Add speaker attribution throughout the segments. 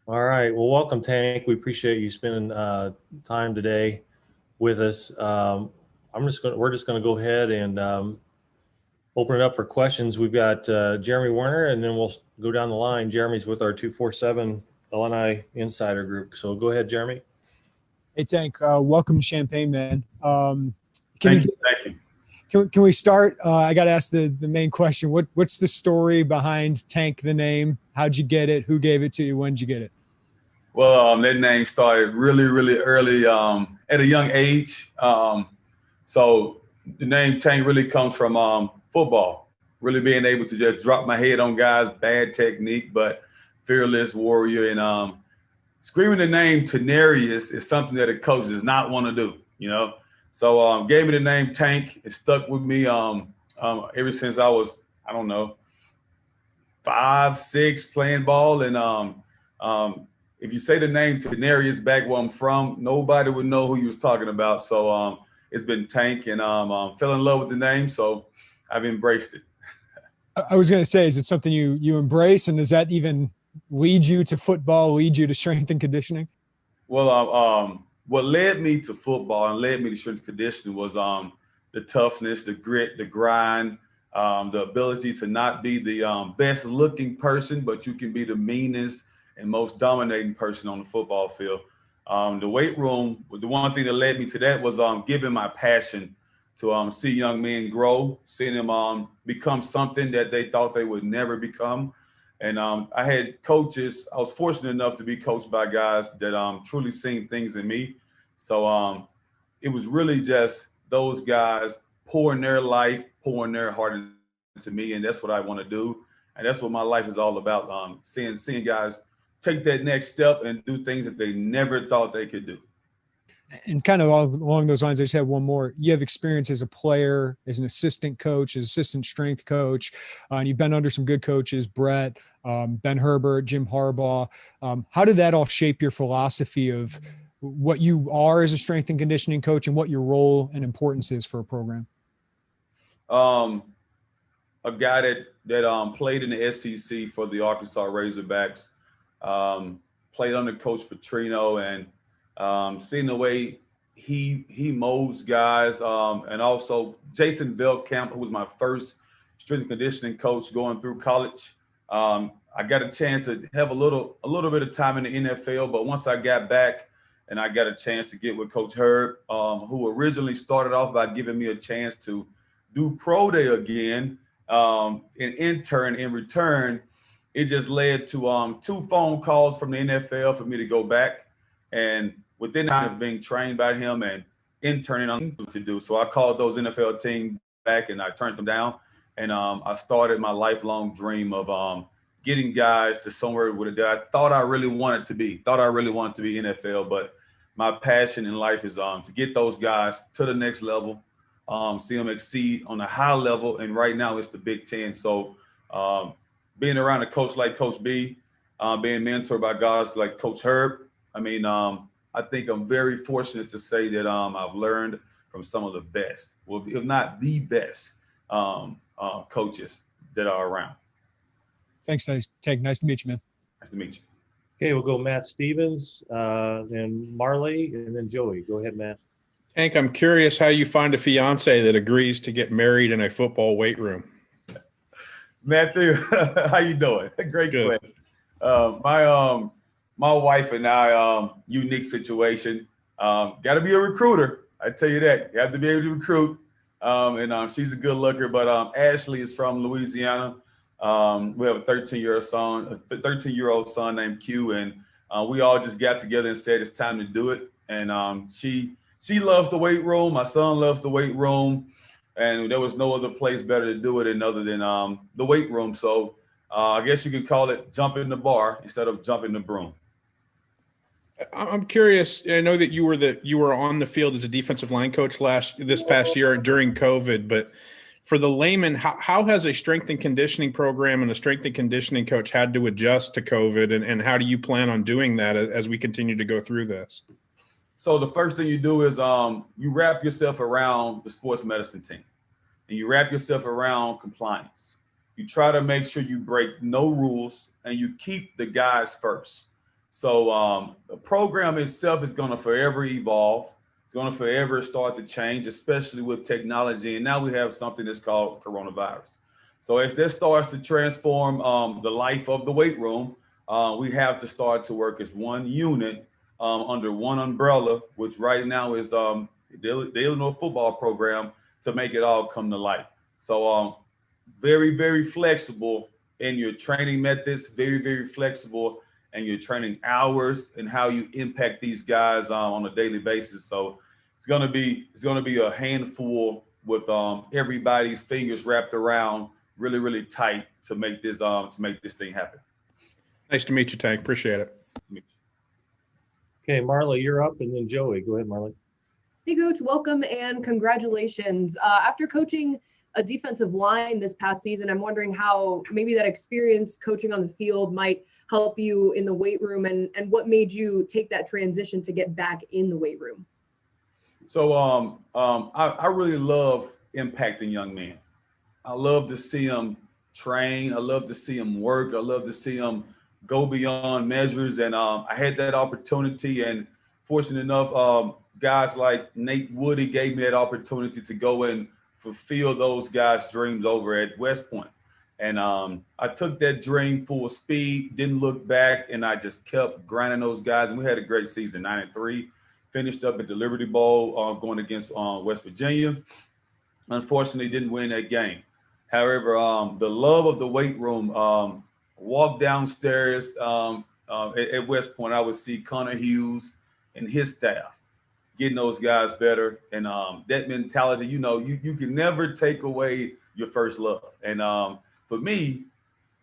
Speaker 1: All right. Well, welcome, Tank. We appreciate you spending time today with us. We're just going to go ahead and open it up for questions. We've got Jeremy Werner, and then we'll go down the line. Jeremy's with our 247 Illini Insider Group. So go ahead, Jeremy.
Speaker 2: Hey Tank, welcome to Champaign, man.
Speaker 1: Thank you. Thank you.
Speaker 2: Can we start? I got to ask the main question. What's the story behind Tank, the name? How'd you get it? Who gave it to you? When'd you get it?
Speaker 3: Well, that name started really, really early at a young age. So the name Tank really comes from football, really being able to just drop my head on guys, bad technique, but fearless warrior. And screaming the name Tenarius is something that a coach does not want to do, you know. So gave me the name Tank. It stuck with me ever since I was, I don't know, 5, 6 playing ball. And if you say the name Tenarius back where I'm from, nobody would know who you was talking about. So it's been Tank, and fell in love with the name, so I've embraced it.
Speaker 2: I was going to say, is it something you embrace, and does that even lead you to football, lead you to strength and conditioning?
Speaker 3: Well, what led me to football and led me to strength and conditioning was the toughness, the grit, the grind, the ability to not be the best looking person, but you can be the meanest and most dominating person on the football field. The weight room, the one thing that led me to that was giving my passion to see young men grow, seeing them become something that they thought they would never become. And I had coaches. I was fortunate enough to be coached by guys that truly seen things in me. So it was really just those guys pouring their life, pouring their heart into me, and that's what I want to do. And that's what my life is all about. Seeing guys take that next step and do things that they never thought they could do.
Speaker 2: And kind of along those lines, I just have one more. You have experience as a player, as an assistant coach, as assistant strength coach, and you've been under some good coaches, Brett, Ben Herbert, Jim Harbaugh. How did that all shape your philosophy of what you are as a strength and conditioning coach and what your role and importance is for a program?
Speaker 3: A guy that played in the SEC for the Arkansas Razorbacks, played under Coach Petrino, and seeing the way he molds guys, and also Jason Veldkamp, who was my first strength and conditioning coach going through college. I got a chance to have a little bit of time in the NFL, but once I got back and I got a chance to get with Coach Herb, who originally started off by giving me a chance to do pro day again, an intern in return, it just led to 2 phone calls from the NFL for me to go back. And within that, of being trained by him and interning on what to do. So I called those NFL teams back and I turned them down. And I started my lifelong dream of getting guys to somewhere that I thought I really wanted to be. NFL, but my passion in life is to get those guys to the next level, see them exceed on a high level. And right now it's the Big Ten. So being around a coach like Coach B, being mentored by guys like Coach Herb, I think I'm very fortunate to say that I've learned from some of the best, well, if not the best, coaches that are around.
Speaker 2: Thanks, Tank. Nice to meet you, man.
Speaker 3: Nice to meet you.
Speaker 1: Okay, we'll go Matt Stevens, then Marley, and then Joey. Go ahead, Matt.
Speaker 4: Hank, I'm curious how you find a fiance that agrees to get married in a football weight room.
Speaker 3: Matthew, how you doing? Great question. My wife and I, unique situation. Got to be a recruiter. I tell you that. You have to be able to recruit. And she's a good looker. But Ashley is from Louisiana. We have a 13-year-old son named Q, and we all just got together and said it's time to do it. And she loves the weight room. My son loves the weight room, and there was no other place better to do it other than the weight room. So I guess you could call it jumping the bar instead of jumping the broom.
Speaker 4: I'm curious. I know that you were on the field as a defensive line coach this past year during COVID, but for the layman, how has a strength and conditioning program and a strength and conditioning coach had to adjust to COVID, and how do you plan on doing that as we continue to go through this?
Speaker 3: So the first thing you do is you wrap yourself around the sports medicine team, and you wrap yourself around compliance. You try to make sure you break no rules and you keep the guys first. So the program itself is going to forever evolve. It's going to forever start to change, especially with technology. And now we have something that's called coronavirus. So if this starts to transform the life of the weight room, we have to start to work as one unit under one umbrella, which right now is the Illinois football program, to make it all come to light. So very, very flexible in your training methods, very, very flexible in your training hours and how you impact these guys on a daily basis. So it's gonna be a handful with everybody's fingers wrapped around really, really tight to make this thing happen.
Speaker 4: Nice to meet you, Tank. Appreciate it.
Speaker 1: Okay, Marla, you're up, and then Joey. Go ahead, Marla.
Speaker 5: Hey, Coach, welcome and congratulations. After coaching a defensive line this past season, I'm wondering how maybe that experience coaching on the field might help you in the weight room, and what made you take that transition to get back in the weight room?
Speaker 3: So I really love impacting young men. I love to see them train. I love to see them work. I love to see them go beyond measures. And I had that opportunity, and fortunate enough, guys like Nate Woody gave me that opportunity to go and fulfill those guys' dreams over at West Point. And I took that dream full speed, didn't look back, and I just kept grinding those guys. And we had a great season, 9-3. Finished up at the Liberty Bowl going against West Virginia. Unfortunately, didn't win that game. However, the love of the weight room, walk downstairs at West Point, I would see Connor Hughes and his staff getting those guys better. And that mentality, you can never take away your first love. And for me,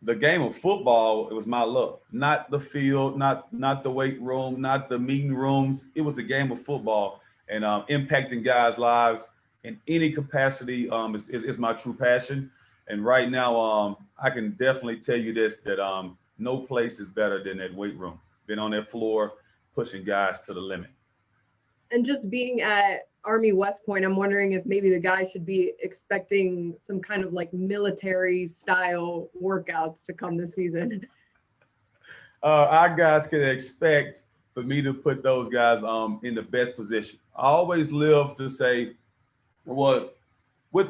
Speaker 3: the game of football, it was my love, not the field, not the weight room, not the meeting rooms. It was the game of football, and impacting guys' lives in any capacity is my true passion. And right now, I can definitely tell you this, that no place is better than that weight room. Been on that floor, pushing guys to the limit.
Speaker 5: And just being at Army West Point, I'm wondering if maybe the guys should be expecting some kind of like military style workouts to come this season.
Speaker 3: Our guys can expect for me to put those guys in the best position. I always live to say, what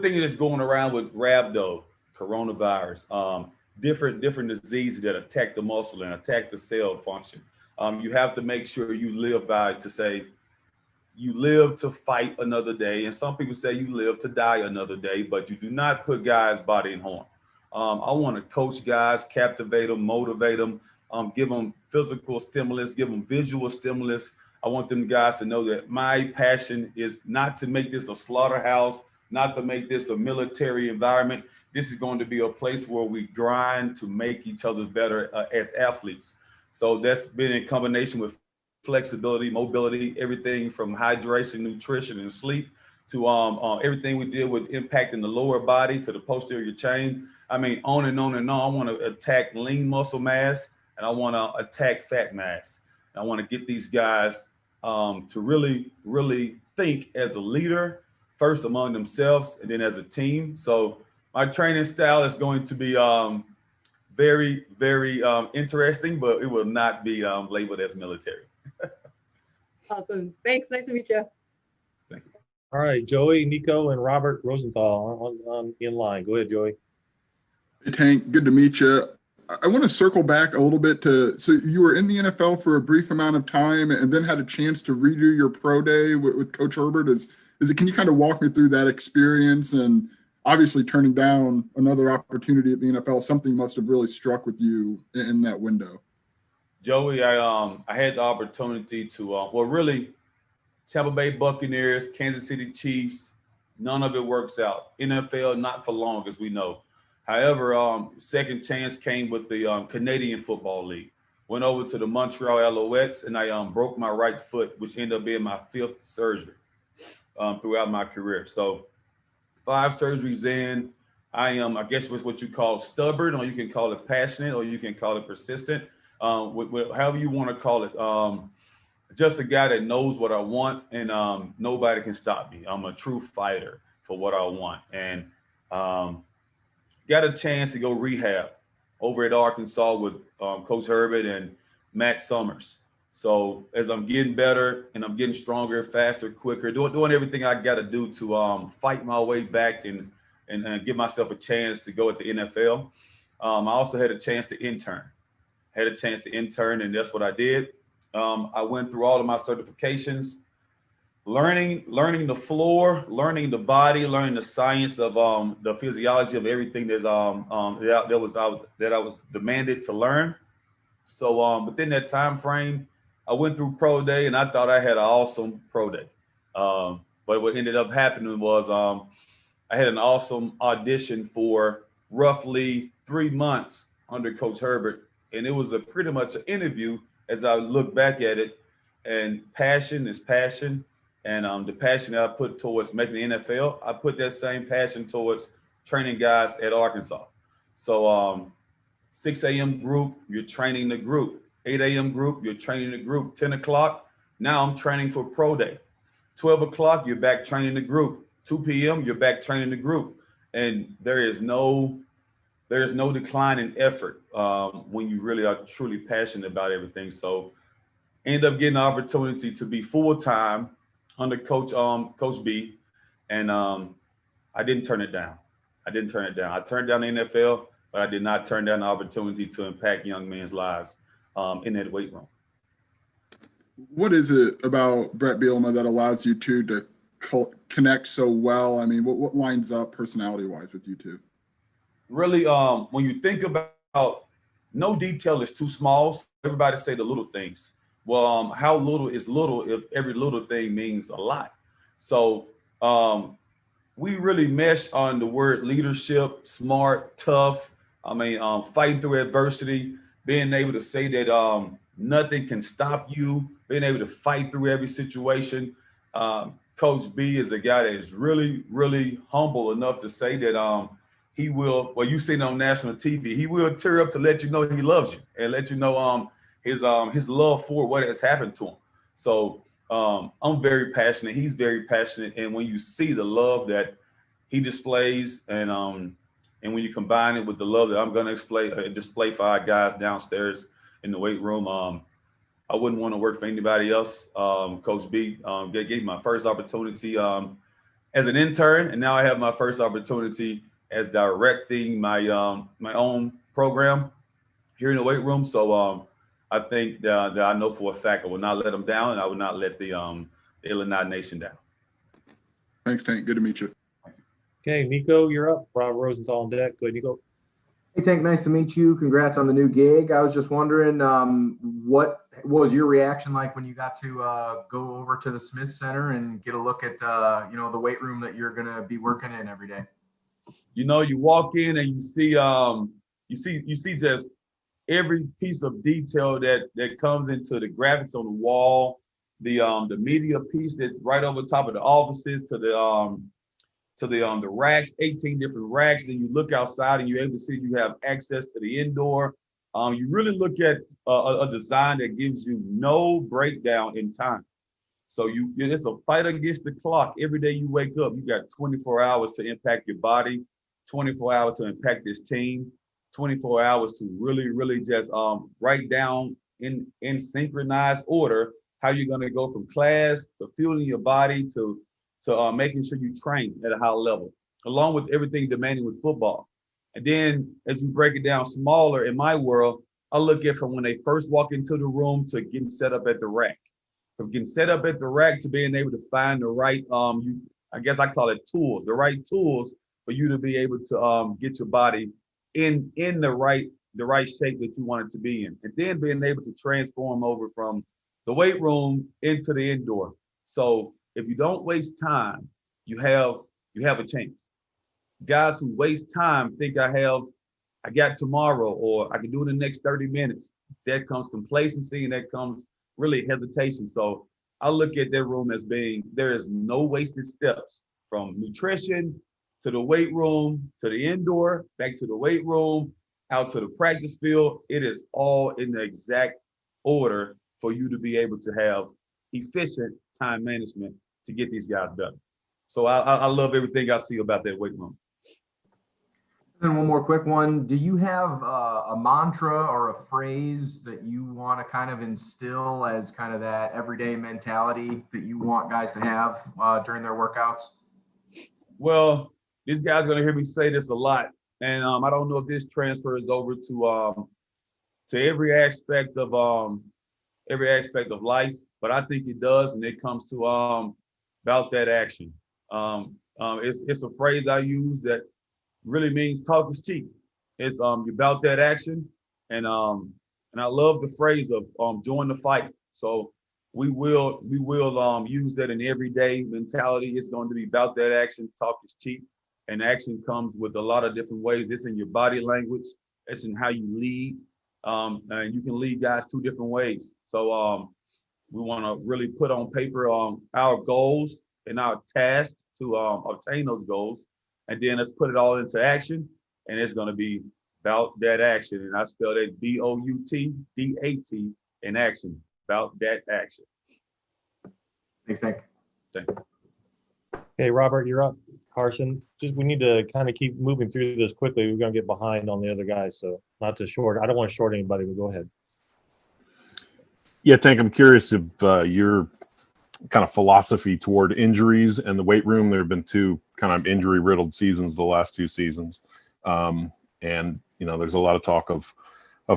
Speaker 3: thing is going around with rhabdo, coronavirus, different diseases that attack the muscle and attack the cell function. You have to make sure you live by to say, you live to fight another day. And some people say you live to die another day, but you do not put guys' body in harm. I want to coach guys, captivate them, motivate them, give them physical stimulus, give them visual stimulus. I want them guys to know that my passion is not to make this a slaughterhouse, not to make this a military environment. This is going to be a place where we grind to make each other better as athletes. So that's been in combination with flexibility, mobility, everything from hydration, nutrition, and sleep to everything we did with impacting the lower body to the posterior chain. I mean, on and on and on. I want to attack lean muscle mass, and I want to attack fat mass. I want to get these guys to really, really think as a leader, first among themselves, and then as a team. So my training style is going to be very, very interesting, but it will not be labeled as military.
Speaker 5: Awesome. Thanks. Nice to meet you.
Speaker 3: Thank you.
Speaker 1: All right, Joey, Nico, and Robert Rosenthal on in line. Go ahead, Joey.
Speaker 6: Hey, Tank, good to meet you. I want to circle back a little bit so you were in the NFL for a brief amount of time and then had a chance to redo your pro day with Coach Herbert. Can you kind of walk me through that experience? And obviously turning down another opportunity at the NFL, something must have really struck with you in that window.
Speaker 3: Joey, I had the opportunity to, really Tampa Bay Buccaneers, Kansas City Chiefs, none of it works out. NFL, not for long, as we know. However, second chance came with the Canadian Football League. Went over to the Montreal Alouettes, and I broke my right foot, which ended up being my 5th surgery throughout my career. So 5 surgeries in, I guess was what you call stubborn, or you can call it passionate, or you can call it persistent, however you want to call it. Just a guy that knows what I want, and nobody can stop me. I'm a true fighter for what I want. And got a chance to go rehab over at Arkansas with Coach Herbert, and Matt Summers. So as I'm getting better and I'm getting stronger, faster, quicker, doing everything I got to do to fight my way back and give myself a chance to go at the NFL. I also had a chance to intern. And that's what I did. I went through all of my certifications, learning the floor, learning the body, learning the science of the physiology of everything that I was demanded to learn. So within that time frame, I went through pro day and I thought I had an awesome pro day. But what ended up happening was I had an awesome audition for roughly 3 months under Coach Herbert. And it was pretty much an interview as I look back at it. And passion is passion. And the passion that I put towards making the NFL, I put that same passion towards training guys at Arkansas. So 6 a.m. group, you're training the group. 8 a.m. group, you're training the group. 10 o'clock, now I'm training for pro day. 12 o'clock, you're back training the group. 2 p.m., you're back training the group. And there is no decline in effort when you really are truly passionate about everything. So end up getting an opportunity to be full-time under Coach B. And I didn't turn it down. I turned down the NFL, but I did not turn down the opportunity to impact young men's lives in that weight room.
Speaker 6: What is it about Brett Bielema that allows you two to connect so well? I mean, what lines up personality-wise with you two?
Speaker 3: Really, when you think about, no detail is too small. So everybody say the little things. Well, how little is little if every little thing means a lot? So we really mesh on the word leadership, smart, tough. I mean, fighting through adversity, being able to say that nothing can stop you, being able to fight through every situation. Coach B is a guy that is really, really humble enough to say that he will, well, you seen on national TV, he will tear up to let you know he loves you and let you know his love for what has happened to him. So I'm very passionate. He's very passionate. And when you see the love that he displays and when you combine it with the love that I'm going to display for our guys downstairs in the weight room, I wouldn't want to work for anybody else. Coach B gave me my first opportunity as an intern, and now I have my first opportunity as directing my my own program here in the weight room. So I think that I know for a fact I will not let them down, and I will not let the Illini Nation down.
Speaker 6: Thanks, Tank. Good to meet you.
Speaker 1: Okay, Nico, you're up. Rob Rosenthal on deck. Go ahead, Nico.
Speaker 7: Hey, Tank, nice to meet you. Congrats on the new gig. I was just wondering, what was your reaction like when you got to go over to the Smith Center and get a look at the weight room that you're going to be working in every day?
Speaker 3: You know, you walk in and you see just every piece of detail that comes into the graphics on the wall, the media piece that's right over top of the offices to the racks, 18 different racks. Then you look outside and you're able to see you have access to the indoor. You really look at a design that gives you no breakdown in time. So it's a fight against the clock. Every day you wake up, you got 24 hours to impact your body, 24 hours to impact this team, 24 hours to really, really just write down in synchronized order how you're going to go from class to fueling your body to making sure you train at a high level, along with everything demanding with football. And then as you break it down smaller, in my world, I look at from when they first walk into the room to getting set up at the rack. From getting set up at the rack to being able to find the right, I guess I call it tools, the right tools for you to be able to get your body in the right shape that you want it to be in. And then being able to transform over from the weight room into the indoor. So if you don't waste time, you have a chance. Guys who waste time think I got tomorrow or I can do it in the next 30 minutes. That comes complacency and that comes really hesitation. So I look at that room as being, there is no wasted steps from nutrition to the weight room, to the indoor, back to the weight room, out to the practice field. It is all in the exact order for you to be able to have efficient time management to get these guys better. So I love everything I see about that weight room.
Speaker 7: And one more quick one. Do you have a mantra or a phrase that you want to kind of instill as kind of that everyday mentality that you want guys to have during their workouts?
Speaker 3: Well, these guys are going to hear me say this a lot, and I don't know if this transfers over to every aspect of life, but I think it does, and it comes to about that action. It's a phrase I use that really means talk is cheap. It's about that action, and I love the phrase of join the fight. So we will use that in everyday mentality. It's going to be about that action. Talk is cheap, and action comes with a lot of different ways. It's in your body language. It's in how you lead, and you can lead guys two different ways. So we want to really put on paper our goals and our tasks to obtain those goals, and then let's put it all into action. And it's going to be about that action, and I spell that BOUTDAT in action. About that action.
Speaker 7: Thanks, Nick.
Speaker 1: Okay, Robert, you're up. Carson, we need to kind of keep moving through this quickly. We're going to get behind on the other guys, so not to short. I don't want to short anybody, but go ahead.
Speaker 8: Yeah, Tank, I'm curious if your kind of philosophy toward injuries and the weight room. There have been two kind of injury-riddled seasons the last two seasons. And, there's a lot of talk of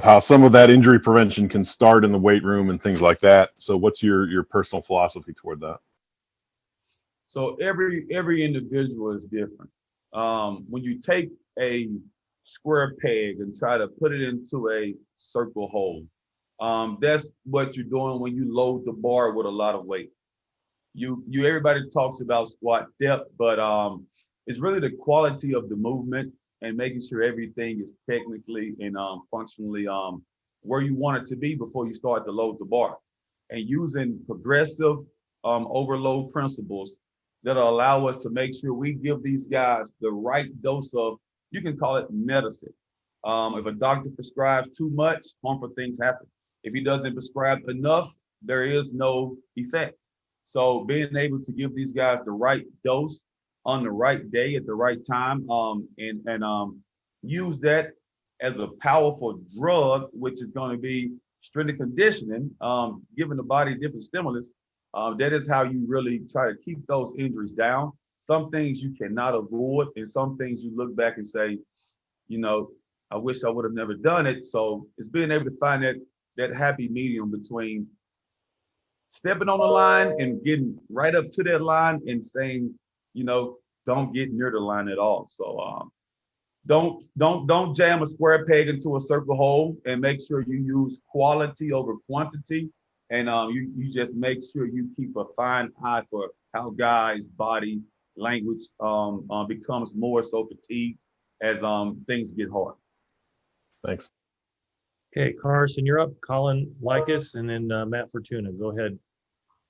Speaker 8: how some of that injury prevention can start in the weight room and things like that. So what's your personal philosophy toward that?
Speaker 3: So every individual is different. When you take a square peg and try to put it into a circle hole, that's what you're doing when you load the bar with a lot of weight. Everybody talks about squat depth, but it's really the quality of the movement and making sure everything is technically and functionally where you want it to be before you start to load the bar, and using progressive overload principles that'll allow us to make sure we give these guys the right dose of, you can call it medicine. If a doctor prescribes too much, harmful things happen. If he doesn't prescribe enough, there is no effect. So being able to give these guys the right dose on the right day at the right time, and use that as a powerful drug, which is going to be strength and conditioning, giving the body different stimulus. That is how you really try to keep those injuries down. Some things you cannot avoid, and some things you look back and say, I wish I would have never done it. So it's being able to find that happy medium between stepping on the line and getting right up to that line and saying, don't get near the line at all. So don't jam a square peg into a circle hole, and make sure you use quality over quantity. And you just make sure you keep a fine eye for how guys' body language becomes more so fatigued as things get hard.
Speaker 8: Thanks.
Speaker 1: Okay, Carson, you're up. Colin Likas, and then Matt Fortuna. Go ahead.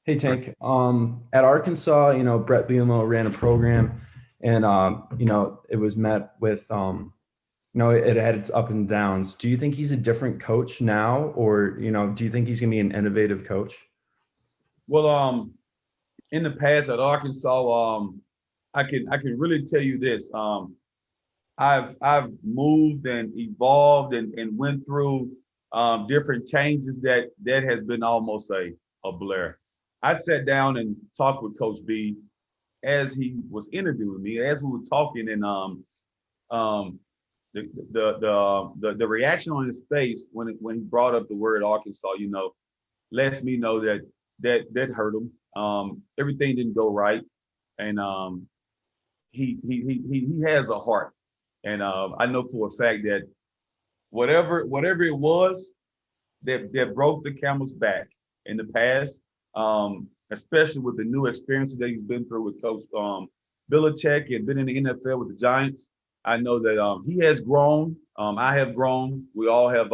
Speaker 9: Hey, Tank. At Arkansas, Brett Bielema ran a program, and it was met with it had its up and downs. Do you think he's a different coach now, or do you think he's gonna be an innovative coach?
Speaker 3: Well, in the past at Arkansas, I can really tell you this. I've moved and evolved and went through different changes that has been almost a blur. I sat down and talked with Coach B as he was interviewing me, as we were talking, and the reaction on his face when he brought up the word Arkansas, lets me know that hurt him. Everything didn't go right, and he has a heart, and I know for a fact that whatever it was that broke the camel's back in the past, especially with the new experiences that he's been through with Coach Belichick and been in the NFL with the Giants, I know that he has grown. I have grown. We all have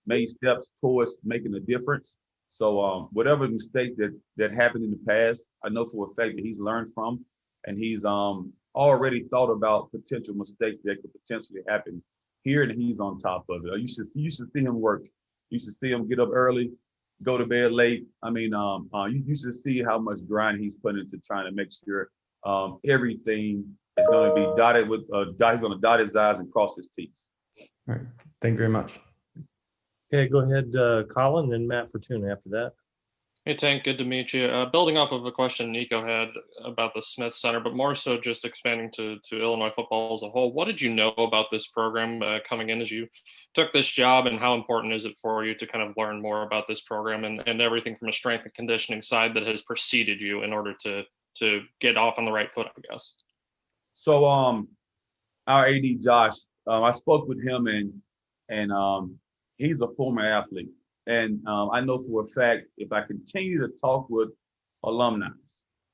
Speaker 3: made steps towards making a difference. So whatever mistake that happened in the past, I know for a fact that he's learned from, and he's already thought about potential mistakes that could potentially happen here, and he's on top of it. You should see him work. You should see him get up early, go to bed late. I mean, you should see how much grind he's put into trying to make sure everything is going to be dotted with, he's going to dot his I's and cross his T's.
Speaker 9: All right. Thank you very much.
Speaker 1: Okay, go ahead, Colin, then Matt Fortuna after that.
Speaker 10: Hey, Tank, good to meet you. Building off of a question Nico had about the Smith Center, but more so just expanding to Illinois football as a whole, what did you know about this program coming in as you took this job, and how important is it for you to kind of learn more about this program and everything from a strength and conditioning side that has preceded you in order to get off on the right foot, I guess?
Speaker 3: So our AD, Josh, I spoke with him, and he's a former athlete. And I know for a fact, if I continue to talk with alumni,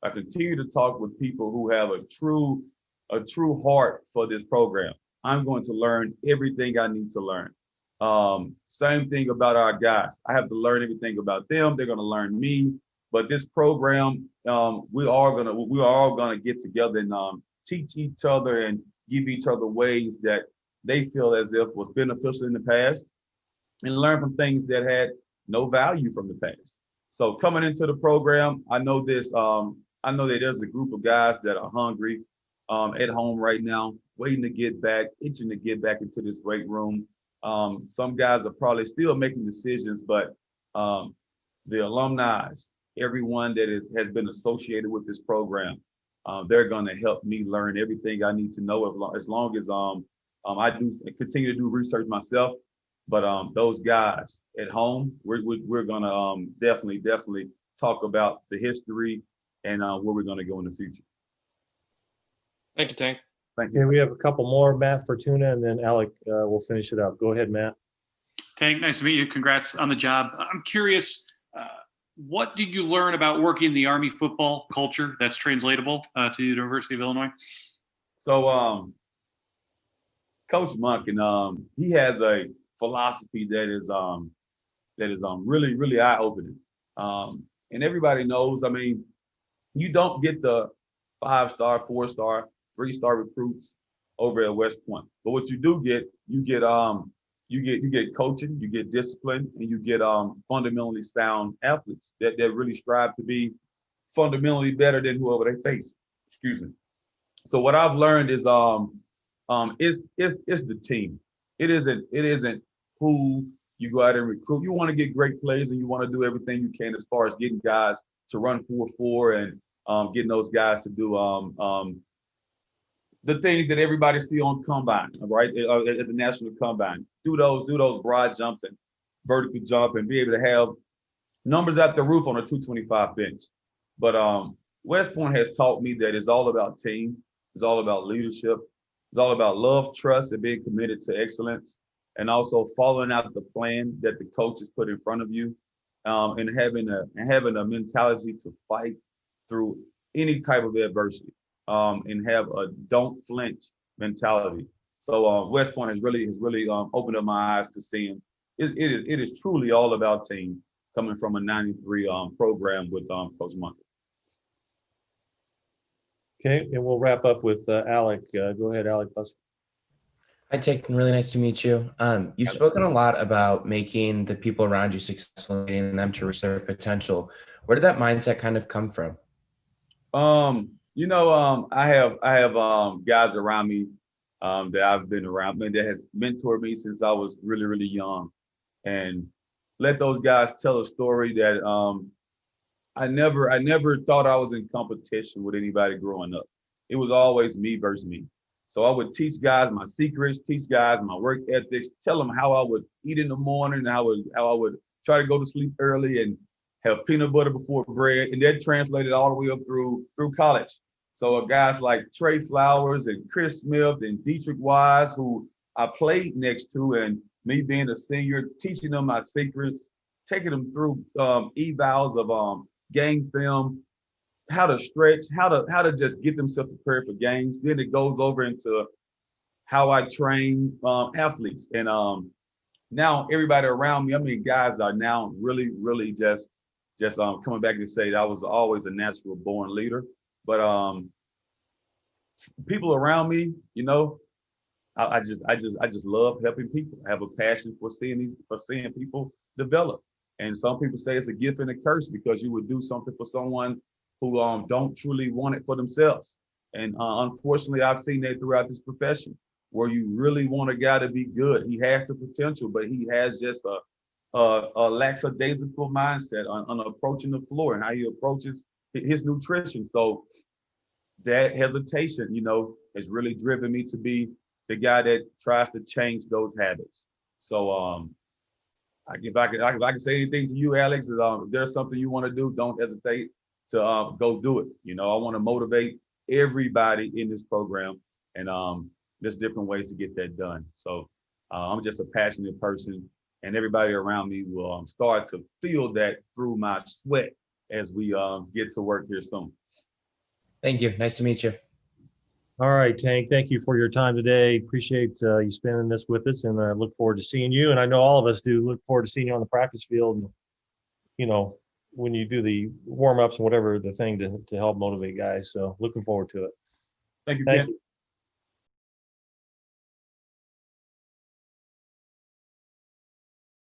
Speaker 3: I continue to talk with people who have a true heart for this program, I'm going to learn everything I need to learn. Same thing about our guys. I have to learn everything about them. They're going to learn me. But this program, we are all gonna get together and teach each other and give each other ways that they feel as if was beneficial in the past, and learn from things that had no value from the past. So coming into the program, I know this. I know that there's a group of guys that are hungry at home right now, waiting to get back, itching to get back into this weight room. Some guys are probably still making decisions, but the alumni, everyone that has been associated with this program, they're going to help me learn everything I need to know as long as I do continue to do research myself. But those guys at home, we're going to definitely talk about the history and where we're going to go in the future.
Speaker 10: Thank you, Tank.
Speaker 3: Thank you.
Speaker 1: Okay, we have a couple more, Matt Fortuna, and then Alec will finish it up. Go ahead, Matt.
Speaker 11: Tank, nice to meet you. Congrats on the job. I'm curious, what did you learn about working in the Army football culture that's translatable to the University of Illinois?
Speaker 3: So, Coach Monk, and he has a philosophy that is really eye-opening. And everybody knows, I mean, you don't get the 5-star, 4-star, 3-star recruits over at West Point. But what you do get, you get coaching, you get discipline, and you get fundamentally sound athletes that really strive to be fundamentally better than whoever they face. Excuse me. So what I've learned is it's the team. It isn't who you go out and recruit. You want to get great players, and you want to do everything you can as far as getting guys to run 4.4 and getting those guys to do the things that everybody see on combine, right? At the national combine, do those broad jumps and vertical jump, and be able to have numbers at the roof on a 225 bench. But West Point has taught me that it's all about team, it's all about leadership, it's all about love, trust, and being committed to excellence, and also following out the plan that the coaches put in front of you, and having a mentality to fight through any type of adversity. And have a don't flinch mentality. So West Point has really opened up my eyes to seeing it is truly all about team, coming from a 93 program with Coach Monk.
Speaker 1: Okay, and we'll wrap up with Alec. Go ahead, Alec.
Speaker 12: Hi, Tank. Really nice to meet you. You've spoken a lot about making the people around you successful, getting them to reach their potential. Where did that mindset kind of come from? I have guys around me that I've been around, that has mentored me since I was really young, and let those guys tell a story that I never thought I was in competition with anybody growing up. It was always me versus me. So I would teach guys my secrets, teach guys my work ethics, tell them how I would eat in the morning, how I would try to go to sleep early and have peanut butter before bread, and that translated all the way up through college. So guys like Trey Flowers and Chris Smith and Dietrich Wise, who I played next to, and me being a senior, teaching them my secrets, taking them through evals of game film, how to stretch, how to just get themselves prepared for games. Then it goes over into how I train athletes. And now everybody around me, I mean, guys are now really just coming back to say that I was always a natural born leader. But people around me, I just love helping people. I have a passion for seeing people develop. And some people say it's a gift and a curse, because you would do something for someone who don't truly want it for themselves. And unfortunately, I've seen that throughout this profession, where you really want a guy to be good. He has the potential, but he has just a lackadaisical mindset on approaching the floor and how he approaches his nutrition. So that hesitation, has really driven me to be the guy that tries to change those habits. So if I can say anything to you, Alex, is if there's something you want to do, don't hesitate to go do it. I want to motivate everybody in this program, and there's different ways to get that done. So I'm just a passionate person, and everybody around me will start to feel that through my sweat as we get to work here soon.
Speaker 13: Thank you. Nice to meet you.
Speaker 1: All right, Tank, thank you for your time today. Appreciate you spending this with us, and I look forward to seeing you. And I know all of us do look forward to seeing you on the practice field, and, when you do the warm-ups and whatever the thing to help motivate guys. So looking forward to it.
Speaker 12: Thank you,
Speaker 1: Thank
Speaker 12: Ken.
Speaker 1: you.